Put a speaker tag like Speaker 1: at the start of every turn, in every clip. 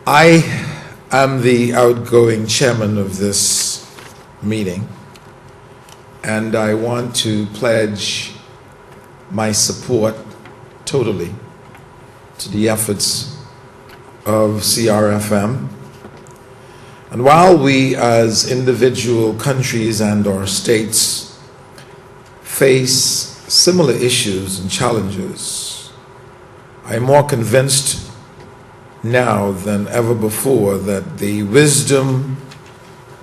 Speaker 1: I am the outgoing chairman of this meeting, and I want to pledge my support totally to the efforts of CRFM. And while we as individual countries and or states face similar issues and challenges, I am more convinced now than ever before that the wisdom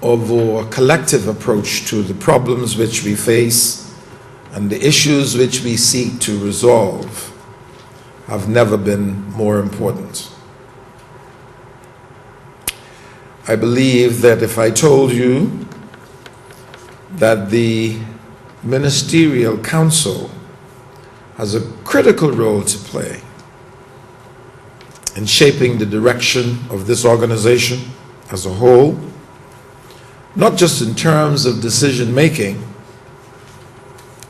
Speaker 1: of our collective approach to the problems which we face and the issues which we seek to resolve have never been more important. I believe that if I told you that the Ministerial Council has a critical role to play in shaping the direction of this organization as a whole, not just in terms of decision making,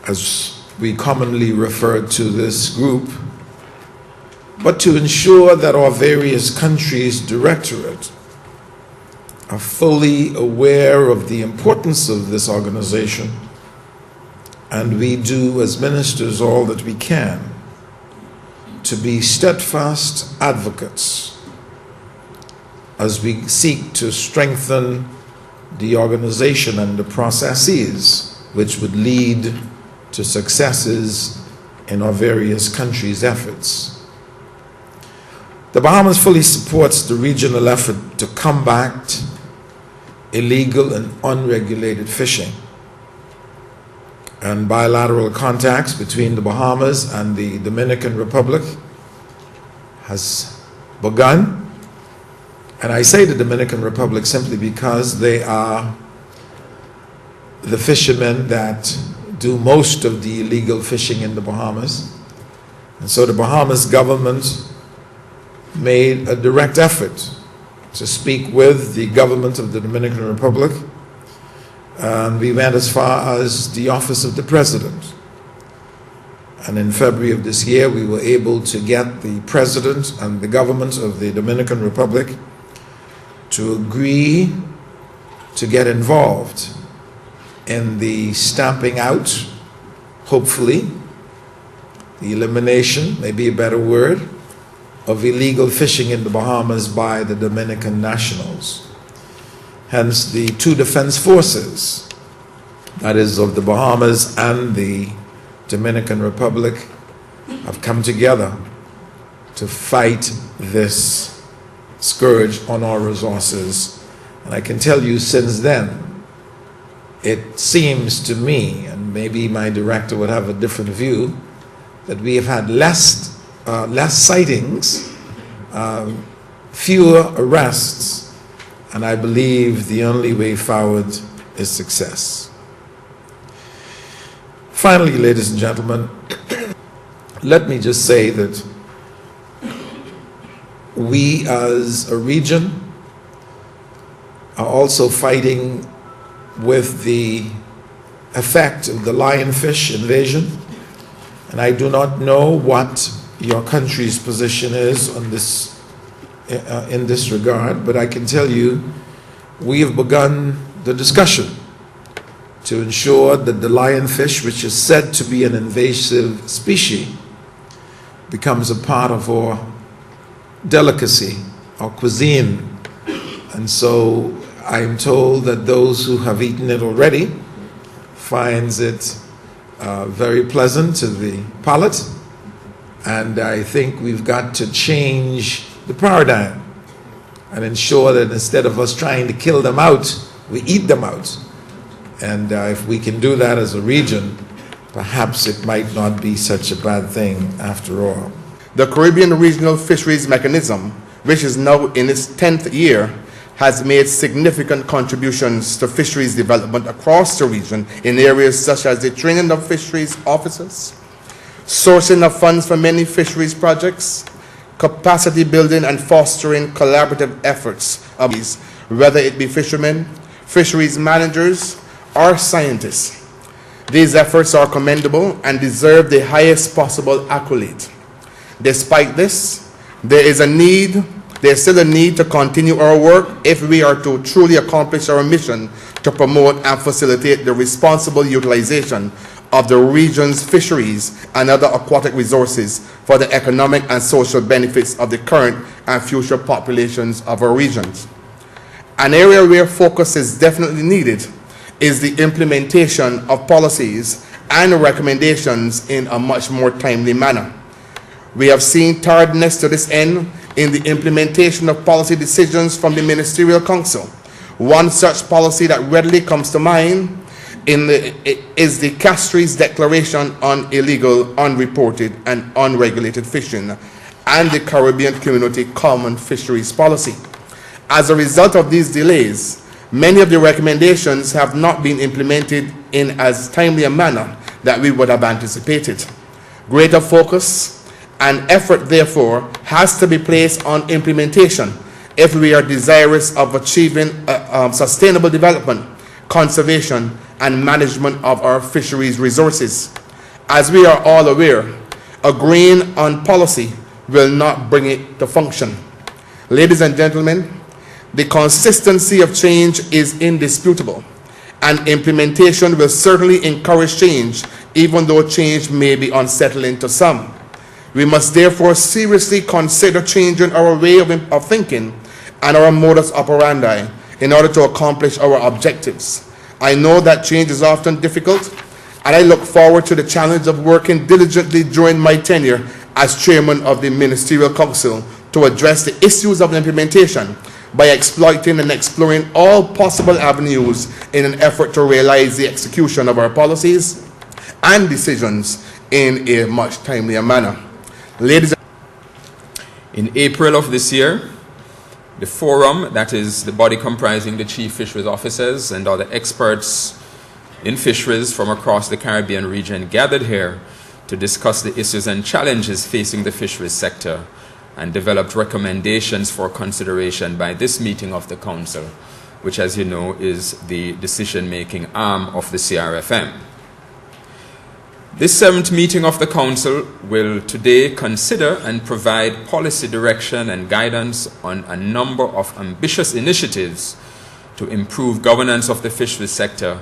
Speaker 1: as we commonly refer to this group, but to ensure that our various countries' directorate are fully aware of the importance of this organization, and we do as ministers all that we can to be steadfast advocates as we seek to strengthen the organization and the processes which would lead to successes in our various countries' efforts. The Bahamas fully supports the regional effort to combat illegal and unregulated fishing, and bilateral contacts between the Bahamas and the Dominican Republic has begun. And I say the Dominican Republic simply because they are the fishermen that do most of the illegal fishing in the Bahamas. And so the Bahamas government made a direct effort to speak with the government of the Dominican Republic. We went as far as the office of the president. And in February of this year, we were able to get the president and the government of the Dominican Republic to agree to get involved in the stamping out, hopefully, the elimination, maybe a better word, of illegal fishing in the Bahamas by the Dominican nationals. Hence, the two defense forces, that is of the Bahamas and the Dominican Republic, have come together to fight this scourge on our resources. And I can tell you since then, it seems to me, and maybe my director would have a different view, that we have had less sightings, fewer arrests, and I believe the only way forward is success. Finally, ladies and gentlemen, let me just say that we as a region are also fighting with the effect of the lionfish invasion, and I do not know what your country's position is on this in this regard, but I can tell you we have begun the discussion to ensure that the lionfish, which is said to be an invasive species, becomes a part of our delicacy, our cuisine. And so I'm told that those who have eaten it already finds it very pleasant to the palate, and I think we've got to change the paradigm and ensure that instead of us trying to kill them out, we eat them out. And if we can do that as a region, perhaps it might not be such a bad thing after all.
Speaker 2: The Caribbean Regional Fisheries Mechanism, which is now in its 10th year, has made significant contributions to fisheries development across the region in areas such as the training of fisheries officers, sourcing of funds for many fisheries projects, capacity building and fostering collaborative efforts of these, whether it be fishermen, fisheries managers, or scientists. These efforts are commendable and deserve the highest possible accolade. Despite this, there is a need There's still a need to continue our work if we are to truly accomplish our mission to promote and facilitate the responsible utilization of the region's fisheries and other aquatic resources for the economic and social benefits of the current and future populations of our regions. An area where focus is definitely needed is the implementation of policies and recommendations in a much more timely manner. We have seen tiredness to this end in the implementation of policy decisions from the Ministerial Council. One such policy that readily comes to mind is the Castries Declaration on Illegal, Unreported and Unregulated Fishing and the Caribbean Community Common Fisheries Policy. As a result of these delays, many of the recommendations have not been implemented in as timely a manner that we would have anticipated. Greater focus and effort, therefore, has to be placed on implementation if we are desirous of achieving sustainable development, conservation, and management of our fisheries resources. As we are all aware, agreeing on policy will not bring it to function. Ladies and gentlemen, the consistency of change is indisputable, and implementation will certainly encourage change, even though change may be unsettling to some. We must therefore seriously consider changing our way of thinking and our modus operandi in order to accomplish our objectives. I know that change is often difficult, and I look forward to the challenge of working diligently during my tenure as chairman of the Ministerial Council to address the issues of implementation by exploiting and exploring all possible avenues in an effort to realize the execution of our policies and decisions in a much timelier manner. Ladies and
Speaker 3: in April of this year, the forum, that is the body comprising the chief fisheries officers and other experts in fisheries from across the Caribbean region, gathered here to discuss the issues and challenges facing the fisheries sector and developed recommendations for consideration by this meeting of the Council, which, as you know, is the decision-making arm of the CRFM. This 7th meeting of the Council will today consider and provide policy direction and guidance on a number of ambitious initiatives to improve governance of the fisheries sector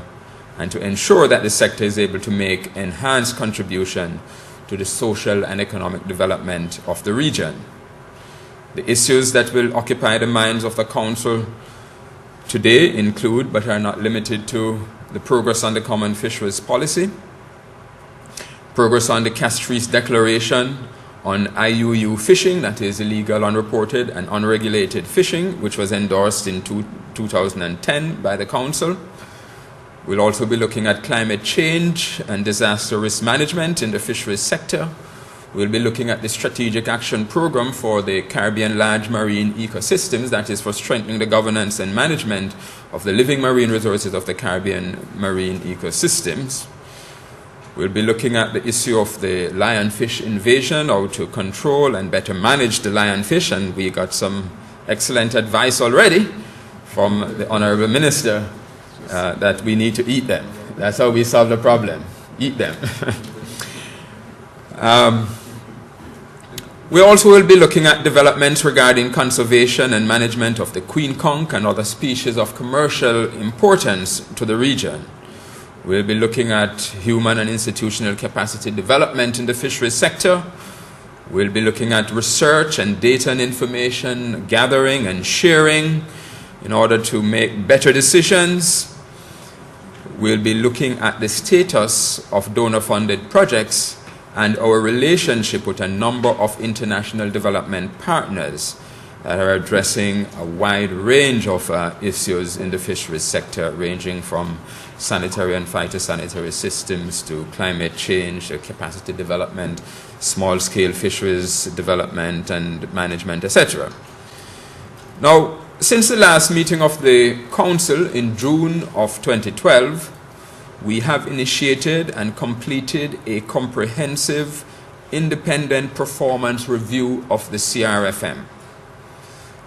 Speaker 3: and to ensure that the sector is able to make enhanced contribution to the social and economic development of the region. The issues that will occupy the minds of the Council today include, but are not limited to, the progress on the Common Fisheries Policy, progress on the Castries Declaration on IUU fishing, that is illegal, unreported and unregulated fishing, which was endorsed in 2010 by the Council. We'll also be looking at climate change and disaster risk management in the fisheries sector. We'll be looking at the Strategic Action Program for the Caribbean Large Marine Ecosystems, that is for strengthening the governance and management of the living marine resources of the Caribbean marine ecosystems. We'll be looking at the issue of the lionfish invasion, how to control and better manage the lionfish, and we got some excellent advice already from the Honorable Minister that we need to eat them. That's how we solve the problem, eat them. We also will be looking at developments regarding conservation and management of the queen conch and other species of commercial importance to the region. We'll be looking at human and institutional capacity development in the fisheries sector. We'll be looking at research and data and information gathering and sharing in order to make better decisions. We'll be looking at the status of donor-funded projects and our relationship with a number of international development partners that are addressing a wide range of issues in the fisheries sector, ranging from sanitary and phytosanitary systems to climate change, capacity development, small-scale fisheries development and management, etc. Now, since the last meeting of the Council in June of 2012, we have initiated and completed a comprehensive independent performance review of the CRFM.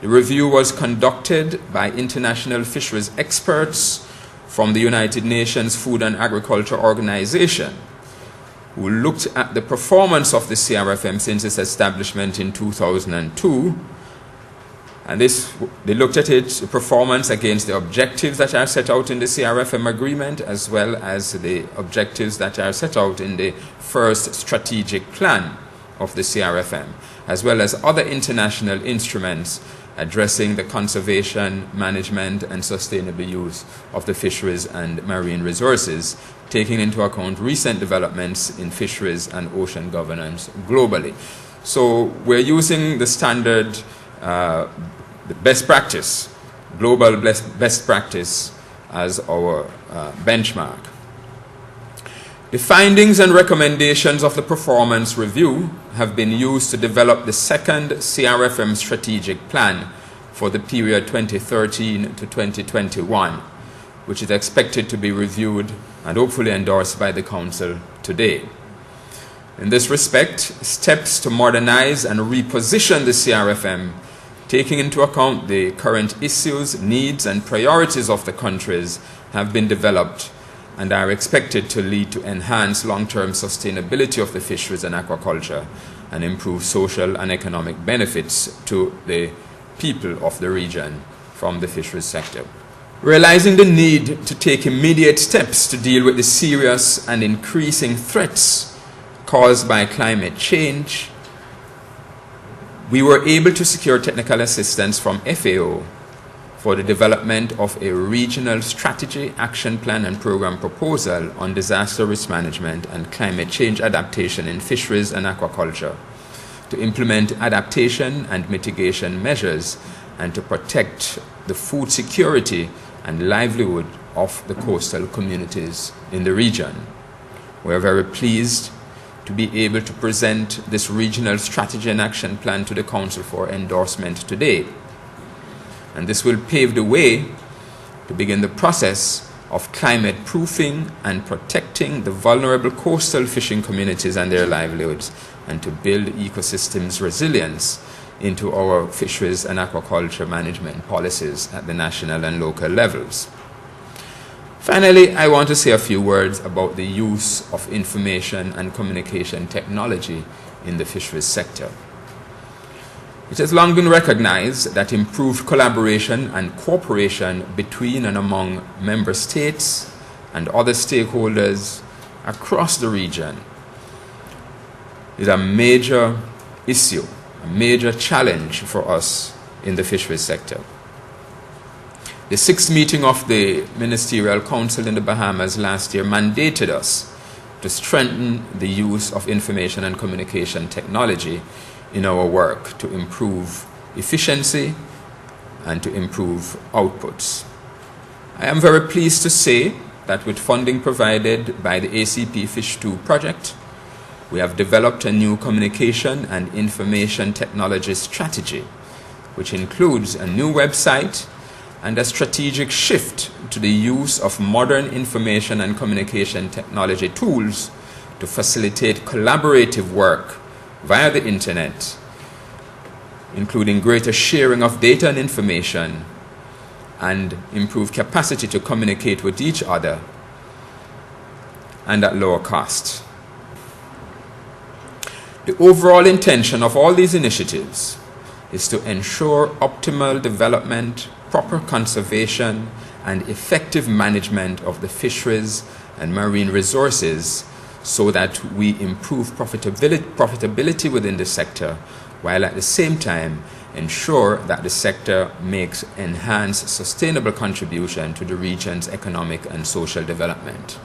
Speaker 3: The review was conducted by international fisheries experts from the United Nations Food and Agriculture Organization, who looked at the performance of the CRFM since its establishment in 2002 And they looked at its performance against the objectives that are set out in the CRFM agreement, as well as the objectives that are set out in the first strategic plan of the CRFM, as well as other international instruments addressing the conservation, management, and sustainable use of the fisheries and marine resources, taking into account recent developments in fisheries and ocean governance globally. So we're using the standard the best practice, global best practice, as our benchmark. The findings and recommendations of the performance review have been used to develop the second CRFM strategic plan for the period 2013 to 2021, which is expected to be reviewed and hopefully endorsed by the Council today. In this respect, steps to modernize and reposition the CRFM, taking into account the current issues, needs, and priorities of the countries, have been developed and are expected to lead to enhanced long-term sustainability of the fisheries and aquaculture and improve social and economic benefits to the people of the region from the fisheries sector. Realizing the need to take immediate steps to deal with the serious and increasing threats caused by climate change, we were able to secure technical assistance from FAO for the development of a regional strategy, action plan, and program proposal on disaster risk management and climate change adaptation in fisheries and aquaculture, to implement adaptation and mitigation measures and to protect the food security and livelihood of the coastal communities in the region. We are very pleased to be able to present this regional strategy and action plan to the Council for endorsement today. And this will pave the way to begin the process of climate proofing and protecting the vulnerable coastal fishing communities and their livelihoods, and to build ecosystems resilience into our fisheries and aquaculture management policies at the national and local levels. Finally, I want to say a few words about the use of information and communication technology in the fisheries sector. It has long been recognized that improved collaboration and cooperation between and among member states and other stakeholders across the region is a major issue, a major challenge for us in the fisheries sector. The sixth meeting of the Ministerial Council in the Bahamas last year mandated us to strengthen the use of information and communication technology in our work to improve efficiency and to improve outputs. I am very pleased to say that with funding provided by the ACP Fish 2 project, we have developed a new communication and information technology strategy, which includes a new website and a strategic shift to the use of modern information and communication technology tools to facilitate collaborative work via the internet, including greater sharing of data and information and improved capacity to communicate with each other and at lower cost. The overall intention of all these initiatives is to ensure optimal development, proper conservation, and effective management of the fisheries and marine resources so that we improve profitability within the sector, while at the same time ensure that the sector makes enhanced sustainable contribution to the region's economic and social development.